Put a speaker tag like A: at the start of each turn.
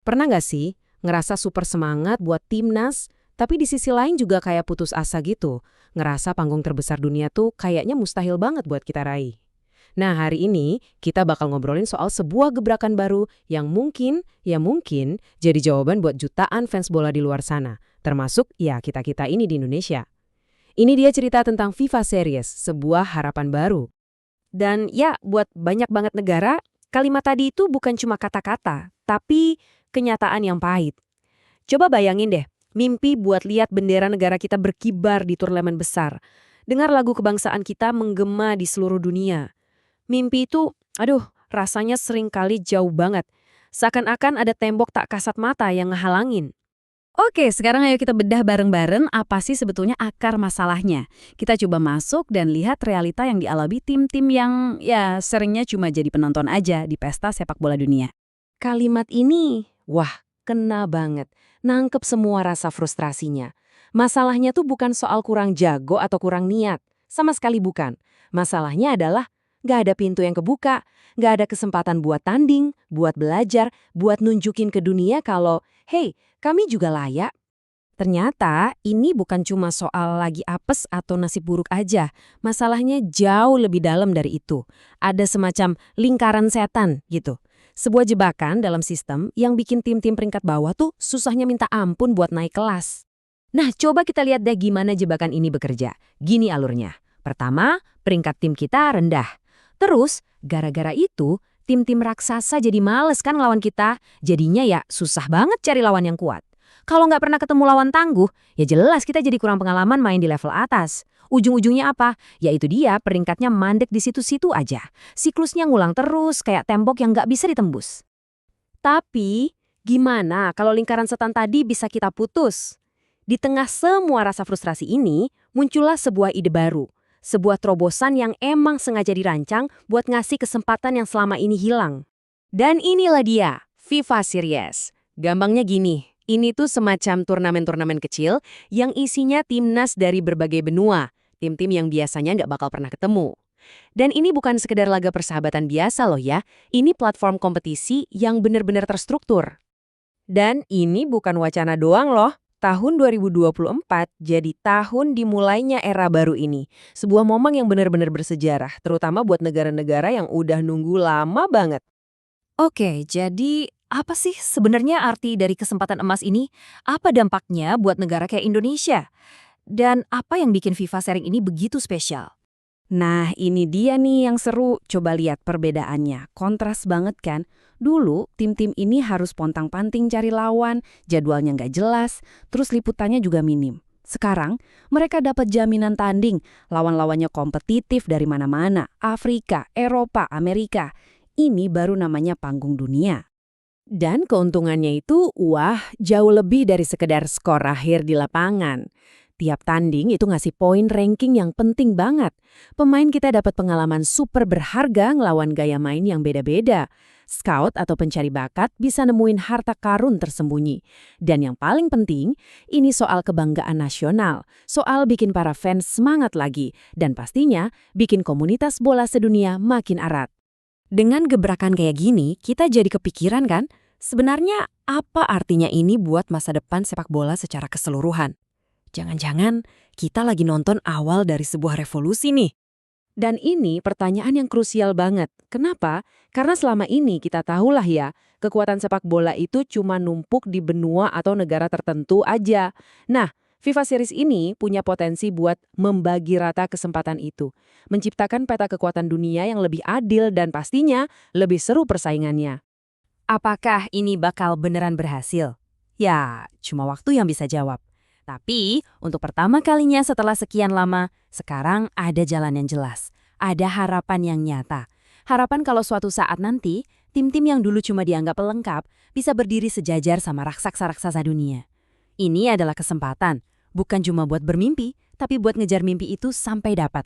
A: Pernah nggak sih ngerasa super semangat buat timnas, tapi di sisi lain juga kayak putus asa gitu? Ngerasa panggung terbesar dunia tuh kayaknya mustahil banget buat kita raih. Nah, hari ini kita bakal ngobrolin soal sebuah gebrakan baru yang mungkin, ya mungkin, jadi jawaban buat jutaan fans bola di luar sana. Termasuk, ya kita-kita ini di Indonesia. Ini dia cerita tentang FIFA Series, sebuah harapan baru.
B: Dan ya, buat banyak banget negara, kalimat tadi itu bukan cuma kata-kata, tapi kenyataan yang pahit. Coba bayangin deh, mimpi buat lihat bendera negara kita berkibar di turnamen besar. Dengar lagu kebangsaan kita menggema di seluruh dunia. Mimpi itu, aduh, rasanya sering kali jauh banget. Seakan-akan ada tembok tak kasat mata yang ngehalangin.
C: Oke, sekarang ayo kita bedah bareng-bareng apa sih sebetulnya akar masalahnya. Kita coba masuk dan lihat realita yang dialami tim-tim yang ya seringnya cuma jadi penonton aja di pesta sepak bola dunia.
B: Kalimat ini, wah, kena banget. Nangkep semua rasa frustrasinya. Masalahnya tuh bukan soal kurang jago atau kurang niat. Sama sekali bukan. Masalahnya adalah nggak ada pintu yang kebuka, nggak ada kesempatan buat tanding, buat belajar, buat nunjukin ke dunia kalau, hey, kami juga layak.
A: Ternyata ini bukan cuma soal lagi apes atau nasib buruk aja. Masalahnya jauh lebih dalam dari itu. Ada semacam lingkaran setan gitu. Sebuah jebakan dalam sistem yang bikin tim-tim peringkat bawah tuh susahnya minta ampun buat naik kelas. Nah, coba kita lihat deh gimana jebakan ini bekerja. Gini alurnya. Pertama, peringkat tim kita rendah. Terus, gara-gara itu, tim-tim raksasa jadi males kan lawan kita. Jadinya ya susah banget cari lawan yang kuat. Kalau nggak pernah ketemu lawan tangguh, ya jelas kita jadi kurang pengalaman main di level atas. Ujung-ujungnya apa? Yaitu dia peringkatnya mandek di situ-situ aja. Siklusnya ngulang terus kayak tembok yang nggak bisa ditembus.
B: Tapi, gimana kalau lingkaran setan tadi bisa kita putus? Di tengah semua rasa frustrasi ini, muncullah sebuah ide baru. Sebuah terobosan yang emang sengaja dirancang buat ngasih kesempatan yang selama ini hilang. Dan inilah dia, FIFA Series. Gampangnya gini, ini tuh semacam turnamen-turnamen kecil yang isinya timnas dari berbagai benua. Tim-tim yang biasanya nggak bakal pernah ketemu. Dan ini bukan sekedar laga persahabatan biasa loh ya. Ini platform kompetisi yang benar-benar terstruktur.
A: Dan ini bukan wacana doang loh. Tahun 2024 jadi tahun dimulainya era baru ini. Sebuah momen yang benar-benar bersejarah, terutama buat negara-negara yang udah nunggu lama banget.
C: Oke, jadi apa sih sebenarnya arti dari kesempatan emas ini? Apa dampaknya buat negara kayak Indonesia? Dan apa yang bikin FIFA Sharing ini begitu spesial?
A: Nah, ini dia nih yang seru. Coba lihat perbedaannya. Kontras banget kan? Dulu, tim-tim ini harus pontang-panting cari lawan, jadwalnya nggak jelas, terus liputannya juga minim. Sekarang, mereka dapat jaminan tanding, lawan-lawannya kompetitif dari mana-mana, Afrika, Eropa, Amerika. Ini baru namanya panggung dunia. Dan keuntungannya itu, wah, jauh lebih dari sekedar skor akhir di lapangan. Tiap tanding itu ngasih poin ranking yang penting banget. Pemain kita dapat pengalaman super berharga ngelawan gaya main yang beda-beda. Scout atau pencari bakat bisa nemuin harta karun tersembunyi. Dan yang paling penting, ini soal kebanggaan nasional. Soal bikin para fans semangat lagi. Dan pastinya, bikin komunitas bola sedunia makin erat. Dengan gebrakan kayak gini, kita jadi kepikiran kan? Sebenarnya apa artinya ini buat masa depan sepak bola secara keseluruhan? Jangan-jangan kita lagi nonton awal dari sebuah revolusi nih. Dan ini pertanyaan yang krusial banget. Kenapa? Karena selama ini kita tahulah ya, kekuatan sepak bola itu cuma numpuk di benua atau negara tertentu aja. Nah, FIFA Series ini punya potensi buat membagi rata kesempatan itu. Menciptakan peta kekuatan dunia yang lebih adil dan pastinya lebih seru persaingannya.
C: Apakah ini bakal beneran berhasil? Ya, cuma waktu yang bisa jawab. Tapi, untuk pertama kalinya setelah sekian lama, sekarang ada jalan yang jelas. Ada harapan yang nyata. Harapan kalau suatu saat nanti, tim-tim yang dulu cuma dianggap pelengkap bisa berdiri sejajar sama raksasa-raksasa dunia. Ini adalah kesempatan, bukan cuma buat bermimpi, tapi buat ngejar mimpi itu sampai dapat.